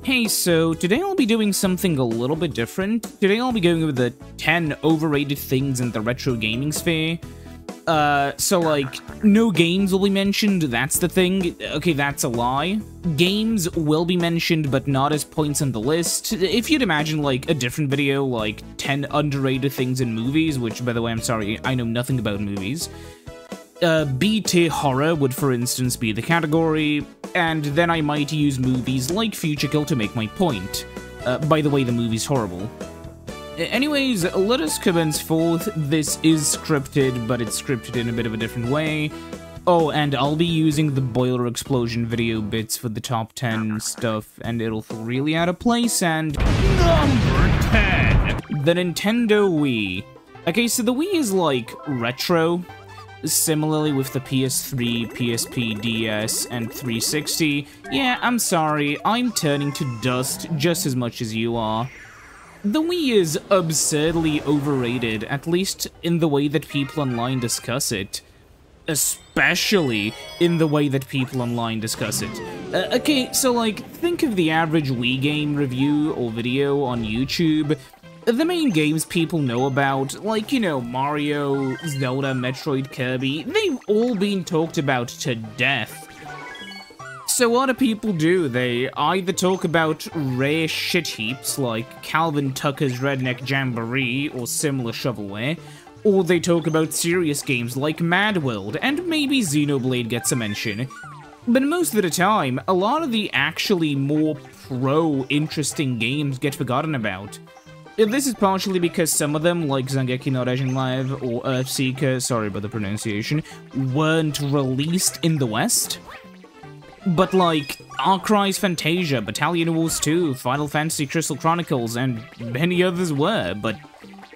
Hey, so today I'll be doing something a little bit different. Today I'll be going over the 10 overrated things in the retro gaming sphere. No games will be mentioned, that's the thing. Okay, that's a lie. Games will be mentioned, but not as points on the list. If you'd imagine, like, a different video, like 10 underrated things in movies, which, by the way, I'm sorry, I know nothing about movies. B-tier horror would, for instance, be the category, and then I might use movies like Future Kill to make my point. By the way, the movie's horrible. Anyways, let us commence forth. This is scripted, but it's scripted in a bit of a different way. Oh, and I'll be using the boiler explosion video bits for the top 10 stuff, and it'll feel really out of place, and... Number 10! The Nintendo Wii. Okay, so the Wii is, like, retro. Similarly with the PS3, PSP, DS, and 360. Yeah, I'm sorry, I'm turning to dust just as much as you are. The Wii is absurdly overrated, at least in the way that people online discuss it. Especially in the way that people online discuss it. Okay, so like, think of the average Wii game review or video on YouTube. The main games people know about, like, you know, Mario, Zelda, Metroid, Kirby, they've all been talked about to death. So what do people do? They either talk about rare shit heaps like Calvin Tucker's Redneck Jamboree or similar shovelware, or they talk about serious games like Mad World, and maybe Xenoblade gets a mention. But most of the time, a lot of the actually more pro-interesting games get forgotten about. This is partially because some of them, like Zangeki no Rejin Live or Earthseeker, sorry about the pronunciation, weren't released in the West. But like, Arcry's Fantasia, Battalion Wars 2, Final Fantasy Crystal Chronicles, and many others were, but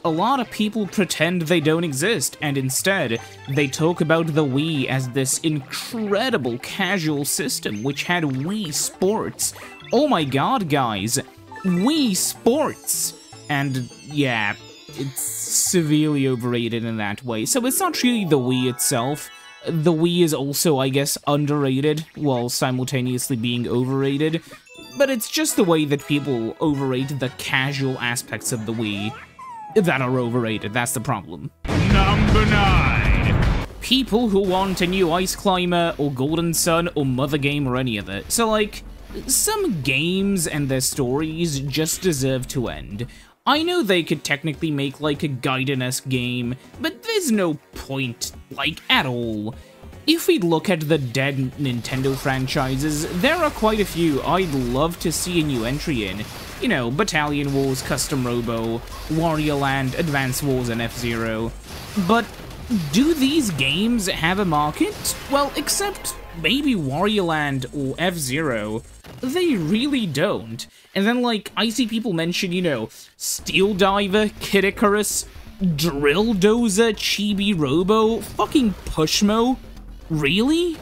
a lot of people pretend they don't exist, and instead, they talk about the Wii as this incredible casual system which had Wii Sports. Oh my god, guys, Wii Sports! And yeah, it's severely overrated in that way. So it's not really the Wii itself. The Wii is also, I guess, underrated, while simultaneously being overrated. But it's just the way that people overrate the casual aspects of the Wii that are overrated, that's the problem. Number 9! People who want a new Ice Climber, or Golden Sun, or Mother Game, or any other. So like, some games and their stories just deserve to end. I know they could technically make, like, a Gaiden-esque game, but there's no point, like, at all. If we look at the dead Nintendo franchises, there are quite a few I'd love to see a new entry in. You know, Battalion Wars, Custom Robo, Wario Land, Advance Wars, and F-Zero. But do these games have a market? Well, except maybe Wario Land or F-Zero. They really don't. And then, like, I see people mention, you know, Steel Diver, Kid Icarus, Drill Dozer, Chibi Robo, fucking Pushmo. Really?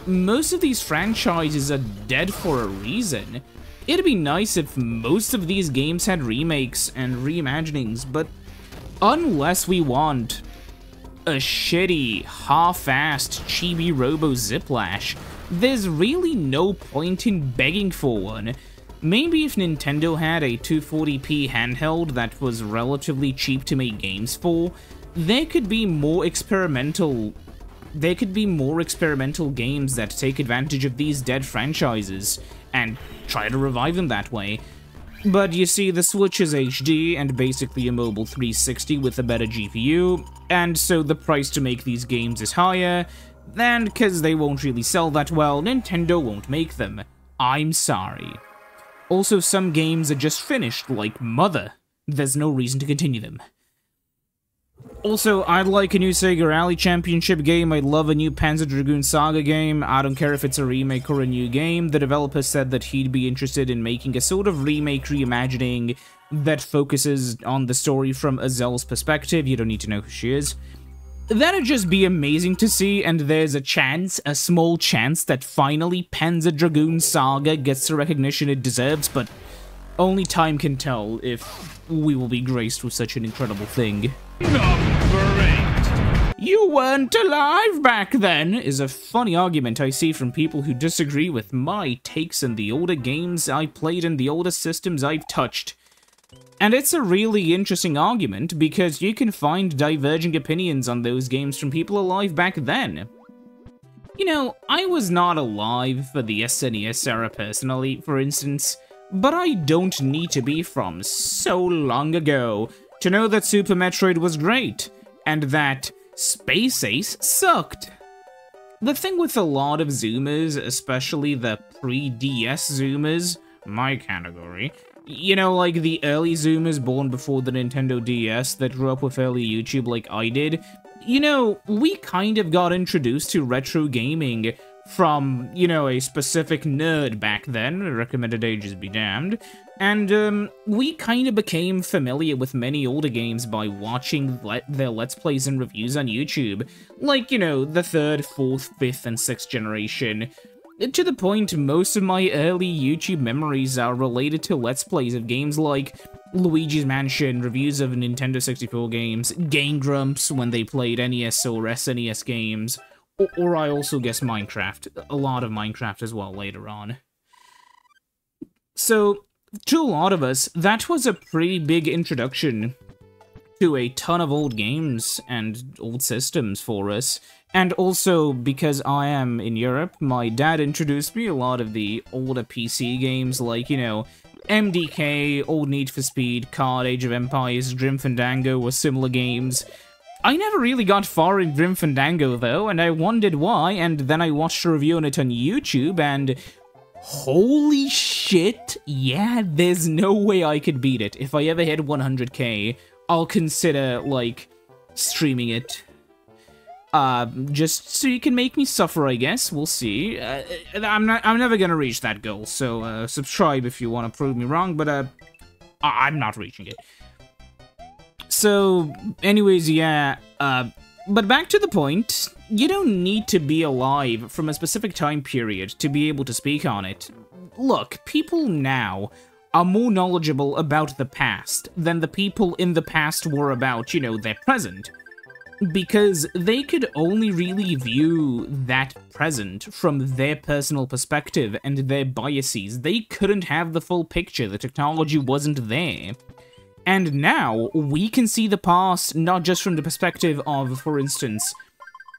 Most of these franchises are dead for a reason. It'd be nice if most of these games had remakes and reimaginings, but unless we want a shitty, half-assed Chibi Robo Ziplash, there's really no point in begging for one. Maybe if Nintendo had a 240p handheld that was relatively cheap to make games for, there could be more experimental games that take advantage of these dead franchises, and try to revive them that way. But you see, the Switch is HD, and basically a mobile 360 with a better GPU, and so the price to make these games is higher, and because they won't really sell that well, Nintendo won't make them. I'm sorry. Also, some games are just finished, like Mother. There's no reason to continue them. Also, I'd like a new Sega Rally Championship game, I'd love a new Panzer Dragoon Saga game, I don't care if it's a remake or a new game. The developer said that he'd be interested in making a sort of remake reimagining that focuses on the story from Azel's perspective. You don't need to know who she is. That'd just be amazing to see, and there's a chance, a small chance, that finally Panzer Dragoon Saga gets the recognition it deserves, but only time can tell if we will be graced with such an incredible thing. Number 8. You weren't alive back then, is a funny argument I see from people who disagree with my takes on the older games I played and the older systems I've touched. And it's a really interesting argument because you can find diverging opinions on those games from people alive back then. You know, I was not alive for the SNES era personally, for instance, but I don't need to be from so long ago to know that Super Metroid was great, and that Space Ace sucked. The thing with a lot of Zoomers, especially the pre-DS Zoomers, my category, you know, like the early Zoomers born before the Nintendo DS that grew up with early YouTube like I did, you know, we kind of got introduced to retro gaming from, you know, a specific nerd back then, recommended ages be damned, and we kind of became familiar with many older games by watching their Let's Plays and reviews on YouTube, like, you know, the 3rd, 4th, 5th, and 6th generation. To the point, most of my early YouTube memories are related to Let's Plays of games like Luigi's Mansion, reviews of Nintendo 64 games, Game Grumps when they played NES or SNES games, or I also guess Minecraft, a lot of Minecraft as well later on. So, to a lot of us, that was a pretty big introduction to a ton of old games and old systems for us. And also, because I am in Europe, my dad introduced me a lot of the older PC games like, you know, MDK, Old Need for Speed, Card, Age of Empires, Grim Fandango, or similar games. I never really got far in Grim Fandango though, and I wondered why, and then I watched a review on it on YouTube, and holy shit, yeah, there's no way I could beat it. If I ever hit 100k, I'll consider, like, streaming it. Just so you can make me suffer, I guess. We'll see. I'm never gonna reach that goal, so, subscribe if you want to prove me wrong, but, I'm not reaching it. So, anyways, yeah, but back to the point, you don't need to be alive from a specific time period to be able to speak on it. Look, people now are more knowledgeable about the past than the people in the past were about, you know, their present. Because they could only really view that present from their personal perspective and their biases. They couldn't have the full picture, the technology wasn't there. And now, we can see the past not just from the perspective of, for instance,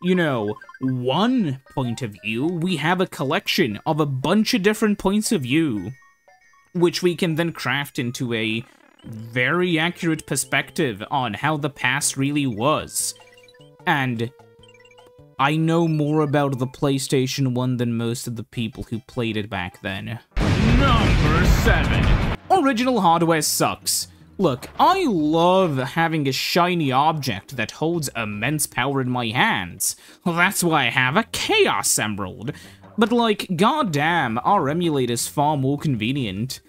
you know, one point of view, we have a collection of a bunch of different points of view, which we can then craft into a very accurate perspective on how the past really was. And I know more about the PlayStation 1 than most of the people who played it back then. Number 7. Original hardware sucks. Look, I love having a shiny object that holds immense power in my hands. That's why I have a Chaos Emerald. But like, goddamn, our emulator's far more convenient.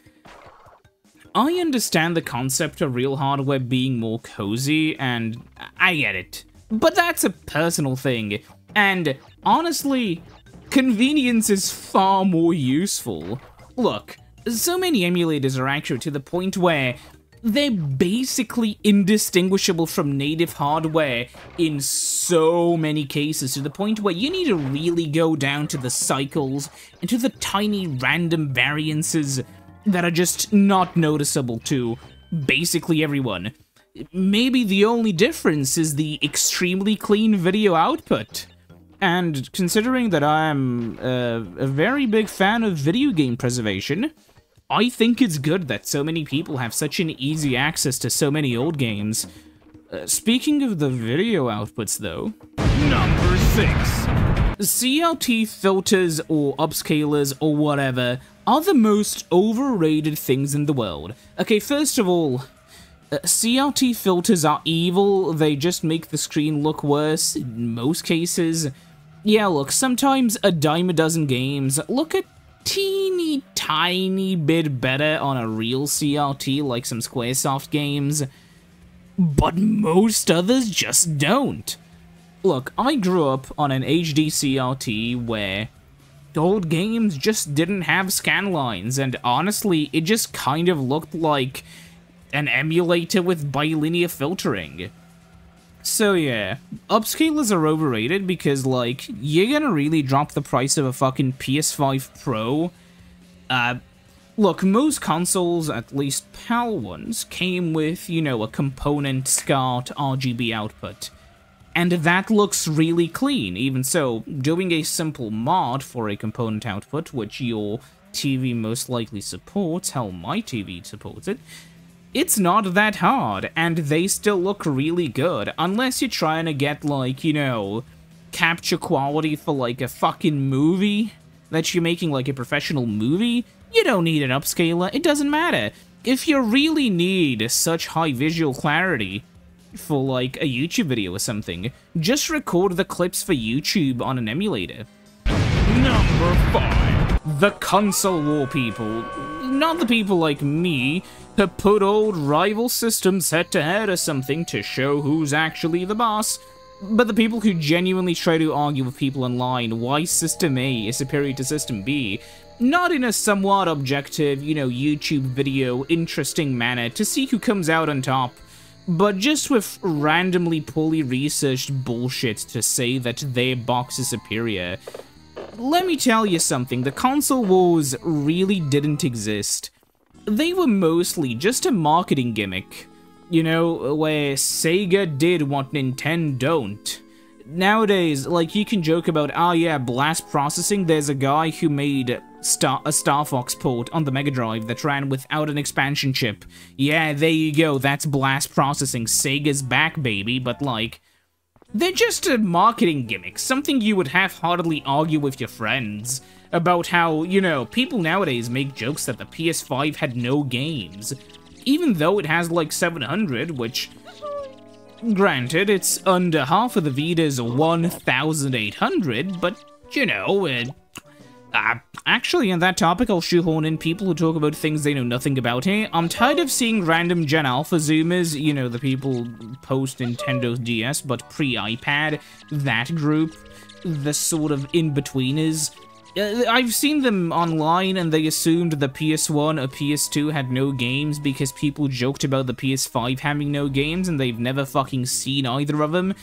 I understand the concept of real hardware being more cozy, and I get it. But that's a personal thing, and honestly, convenience is far more useful. Look, so many emulators are accurate to the point where they're basically indistinguishable from native hardware in so many cases, to the point where you need to really go down to the cycles and to the tiny random variances that are just not noticeable to basically everyone. Maybe the only difference is the extremely clean video output. And considering that I'm a very big fan of video game preservation, I think it's good that so many people have such an easy access to so many old games. Speaking of the video outputs though... Number 6. CRT filters or upscalers or whatever are the most overrated things in the world. Okay, first of all, CRT filters are evil, they just make the screen look worse in most cases. Yeah, look, sometimes a dime a dozen games look a teeny tiny bit better on a real CRT like some Squaresoft games, but most others just don't. Look, I grew up on an HD CRT where old games just didn't have scan lines, and honestly, it just kind of looked like an emulator with bilinear filtering. So yeah, upscalers are overrated because, like, you're gonna really drop the price of a fucking PS5 Pro. Look, most consoles, at least PAL ones, came with, you know, a component SCART RGB output. And that looks really clean. Even so, doing a simple mod for a component output, which your TV most likely supports, hell, my TV supports it, it's not that hard, and they still look really good, unless you're trying to get, like, you know, capture quality for, like, a fucking movie that you're making, like a professional movie. You don't need an upscaler, it doesn't matter. If you really need such high visual clarity for, like, a YouTube video or something, just record the clips for YouTube on an emulator. Number 5. The console war people. Not the people like me who put old rival systems head to head or something to show who's actually the boss, but the people who genuinely try to argue with people online why System A is superior to System B, not in a somewhat objective, you know, YouTube video interesting manner to see who comes out on top, but just with randomly poorly researched bullshit to say that their box is superior. Let me tell you something, the console wars really didn't exist. They were mostly just a marketing gimmick. You know, where Sega did what Nintendo don't. Nowadays, like, you can joke about, oh yeah, blast processing, there's a guy who made a Star Fox port on the Mega Drive that ran without an expansion chip. Yeah, there you go, that's blast processing, Sega's back, baby, but like, they're just a marketing gimmick, something you would half-heartedly argue with your friends about how, you know, people nowadays make jokes that the PS5 had no games. Even though it has like 700, which, granted, it's under half of the Vita's 1,800, but, you know, actually, on that topic, I'll shoehorn in people who talk about things they know nothing about here. I'm tired of seeing random Gen Alpha Zoomers, you know, the people post Nintendo's DS, but pre-iPad, that group, the sort of in-betweeners. I've seen them online, and they assumed the PS1 or PS2 had no games because people joked about the PS5 having no games, and they've never fucking seen either of them.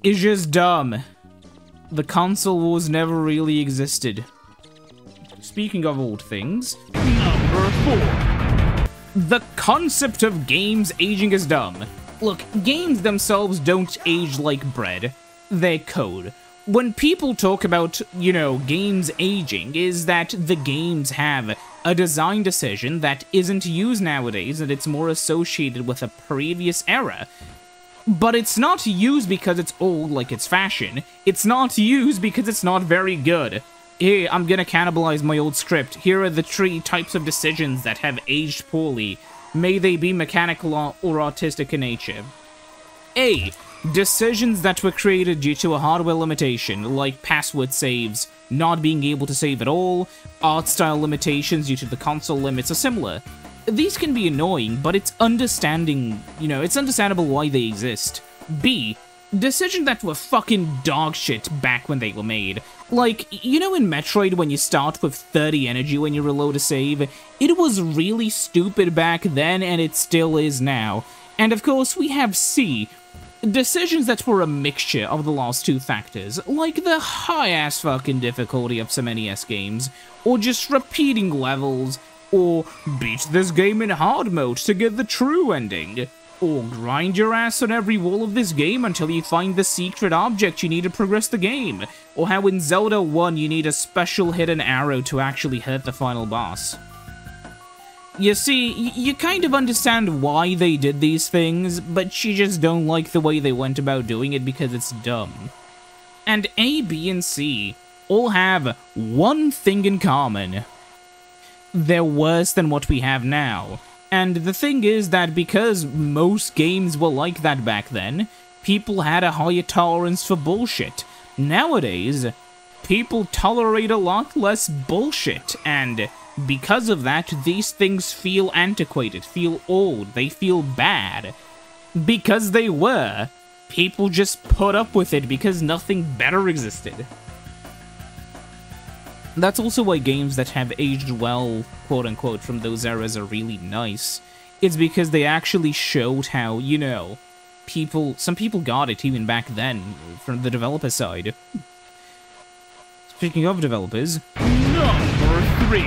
It's just dumb. The console wars never really existed. Speaking of old things, number 4. The concept of games aging is dumb. Look, games themselves don't age like bread. They're code. When people talk about, you know, games aging, is that the games have a design decision that isn't used nowadays, and it's more associated with a previous era. But it's not used because it's old like it's fashion. It's not used because it's not very good. Here, I'm gonna cannibalize my old script. Here are the 3 types of decisions that have aged poorly. May they be mechanical or artistic in nature. A. Decisions that were created due to a hardware limitation, like password saves, not being able to save at all, art style limitations due to the console limits, or similar. These can be annoying, but it's understandable why they exist. B. Decisions that were fucking dog shit back when they were made. Like, you know in Metroid when you start with 30 energy when you reload a save? It was really stupid back then, and it still is now. And of course, we have C. Decisions that were a mixture of the last 2 factors, like the high-ass fucking difficulty of some NES games, or just repeating levels, or beat this game in hard mode to get the true ending, or grind your ass on every wall of this game until you find the secret object you need to progress the game, or how in Zelda 1 you need a special hidden arrow to actually hurt the final boss. You see, you kind of understand why they did these things, but you just don't like the way they went about doing it because it's dumb. And A, B, and C all have one thing in common. They're worse than what we have now. And the thing is that because most games were like that back then, people had a higher tolerance for bullshit. Nowadays, people tolerate a lot less bullshit, and because of that, these things feel antiquated, feel old, they feel bad. Because they were. People just put up with it because nothing better existed. That's also why games that have aged well, quote-unquote, from those eras are really nice. It's because they actually showed how, you know, some people got it even back then, from the developer side. Speaking of developers, number 3.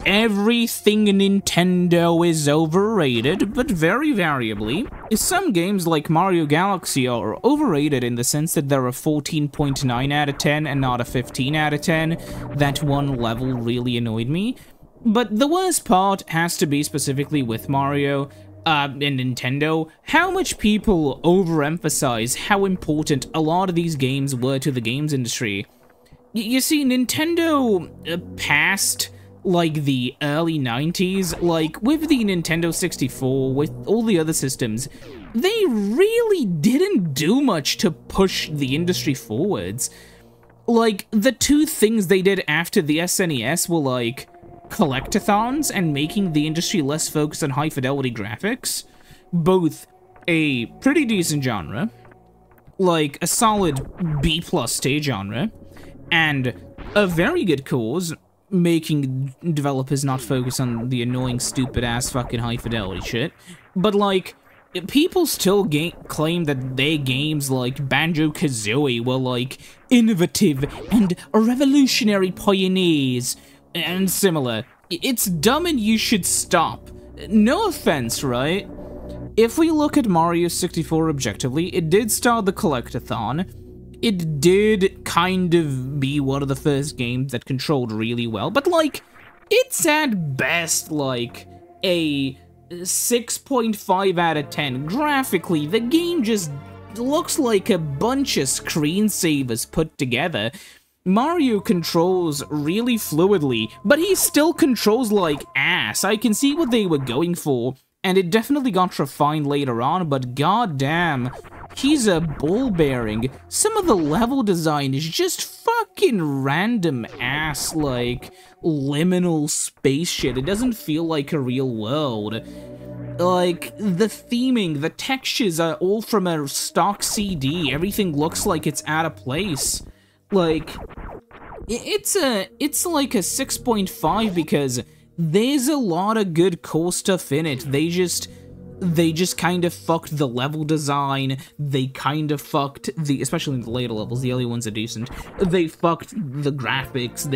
Everything Nintendo is overrated, but very variably. Some games like Mario Galaxy are overrated in the sense that they're a 14.9 out of 10 and not a 15 out of 10. That one level really annoyed me. But the worst part has to be specifically with Mario and Nintendo, how much people overemphasize how important a lot of these games were to the games industry. You see, Nintendo passed, like, the early 90s, like, with the Nintendo 64, with all the other systems, they really didn't do much to push the industry forwards. Like, the two things they did after the SNES were, like, collectathons and making the industry less focused on high-fidelity graphics. Both a pretty decent genre, like, a solid B-plus stage genre, and a very good cause, making developers not focus on the annoying, stupid-ass fucking high-fidelity shit. But, like, people still claim that their games like Banjo-Kazooie were, like, innovative and revolutionary pioneers, and similar. It's dumb and you should stop. No offense, right? If we look at Mario 64 objectively, it did start the collectathon. It did kind of be one of the first games that controlled really well, but, like, it's at best, like, a 6.5 out of 10. Graphically, the game just looks like a bunch of screensavers put together. Mario controls really fluidly, but he still controls like ass. I can see what they were going for, and it definitely got refined later on, but goddamn, he's a ball bearing. Some of the level design is just fucking random ass, like, liminal space shit. It doesn't feel like a real world. Like, the theming, the textures are all from a stock CD. Everything looks like it's out of place. Like, it's like a 6.5 because there's a lot of good core stuff in it. They just kind of fucked the level design. They kind of fucked especially in the later levels, the early ones are decent. They fucked the graphics.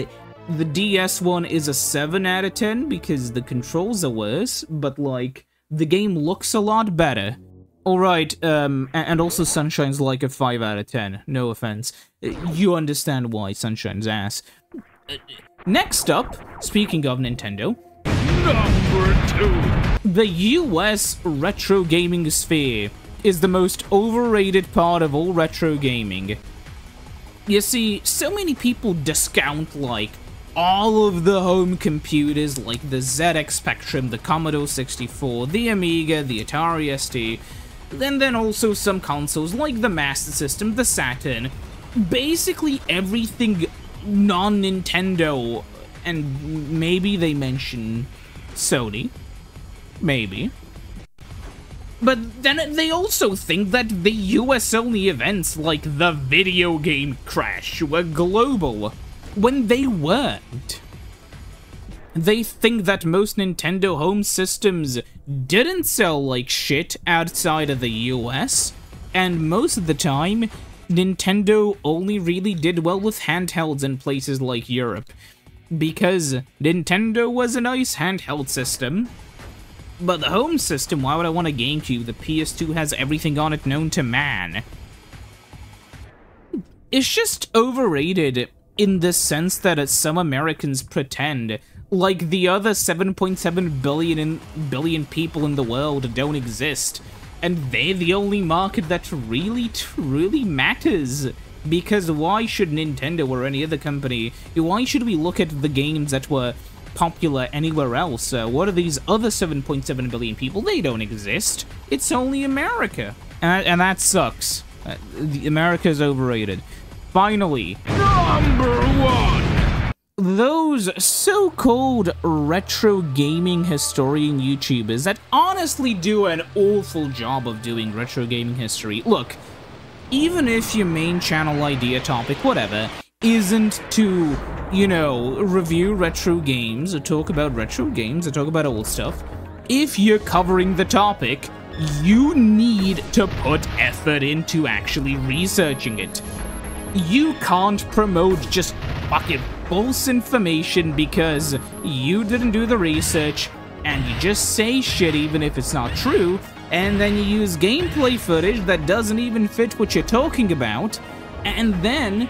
The DS one is a 7 out of 10 because the controls are worse, but, like, the game looks a lot better. Alright, and also Sunshine's like a 5 out of 10, no offense. You understand why Sunshine's ass. Next up, speaking of Nintendo, number 2. The US retro gaming sphere is the most overrated part of all retro gaming. You see, so many people discount, like, all of the home computers, like the ZX Spectrum, the Commodore 64, the Amiga, the Atari ST, then also some consoles like the Master System, the Saturn, basically everything non-Nintendo, and maybe they mention Sony, maybe. But then they also think that the US-only events like the video game crash were global, when they weren't. They think that most Nintendo home systems didn't sell like shit outside of the US, and most of the time, Nintendo only really did well with handhelds in places like Europe, because Nintendo was a nice handheld system. But the home system, why would I want a GameCube? The PS2 has everything on it known to man. It's just overrated in the sense that some Americans pretend like the other 7.7 billion people in the world don't exist, and they're the only market that really, truly matters. Because why should Nintendo or any other company, why should we look at the games that were popular anywhere else? What are these other 7.7 billion people? They don't exist. It's only America. And that sucks. America's overrated. Finally, number 1! Those so-called retro gaming historian YouTubers that honestly do an awful job of doing retro gaming history. Look, even if your main channel idea topic, whatever, isn't to, you know, review retro games or talk about retro games or talk about old stuff, if you're covering the topic, you need to put effort into actually researching it. You can't promote just fucking false information because you didn't do the research, and you just say shit even if it's not true, and then you use gameplay footage that doesn't even fit what you're talking about, and then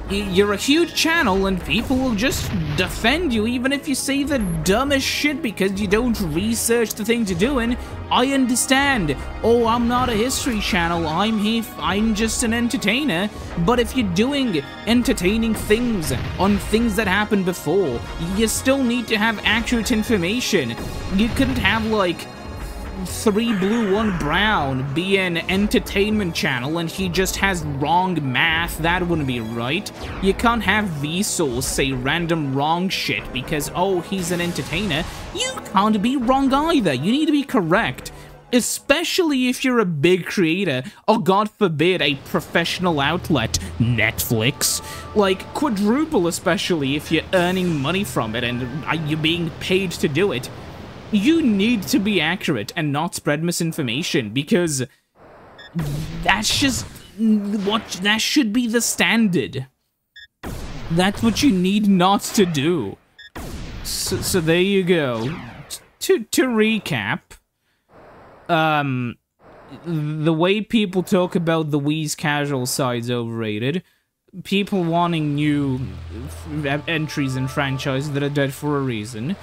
you're a huge channel and people will just defend you even if you say the dumbest shit because you don't research the things you're doing. I understand. Oh, I'm not a history channel. I'm just an entertainer. But if you're doing entertaining things on things that happened before, you still need to have accurate information. You couldn't have, like, 3 Blue 1 Brown be an entertainment channel and he just has wrong math. That wouldn't be right. You can't have Vsauce say random wrong shit because, oh, he's an entertainer. You can't be wrong either. You need to be correct. Especially if you're a big creator, or God forbid, a professional outlet, Netflix. Like, quadruple especially if you're earning money from it and you're being paid to do it. You need to be accurate and not spread misinformation because that's just that should be the standard. That's what you need not to do. So there you go. To recap, the way people talk about the Wii's casual side's overrated. People wanting new entries in franchises that are dead for a reason.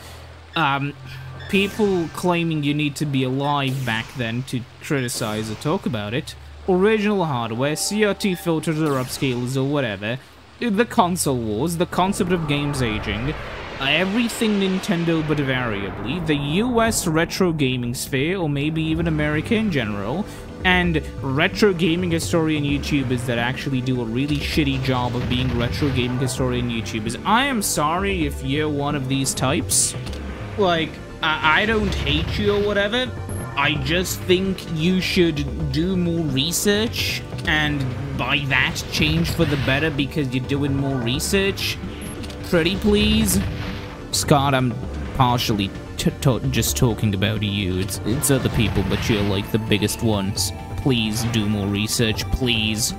People claiming you need to be alive back then to criticize or talk about it. Original hardware, CRT filters or upscalers or whatever. The console wars, the concept of games aging. Everything Nintendo but variably. The US retro gaming sphere, or maybe even America in general. And retro gaming historian YouTubers that actually do a really shitty job of being retro gaming historian YouTubers. I am sorry if you're one of these types. Like, I don't hate you or whatever, I just think you should do more research, and by that, change for the better because you're doing more research. Pretty please? Scott, I'm partially just talking about you. It's other people, but you're like the biggest ones. Please do more research, please.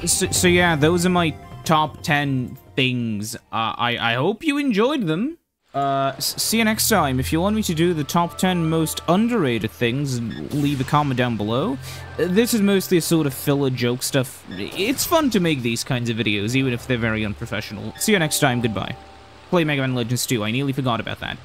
So yeah, those are my top 10 things. I hope you enjoyed them. See you next time. If you want me to do the top 10 most underrated things, leave a comment down below. This is mostly a sort of filler joke stuff. It's fun to make these kinds of videos, even if they're very unprofessional. See you next time, goodbye. Play Mega Man Legends 2, I nearly forgot about that.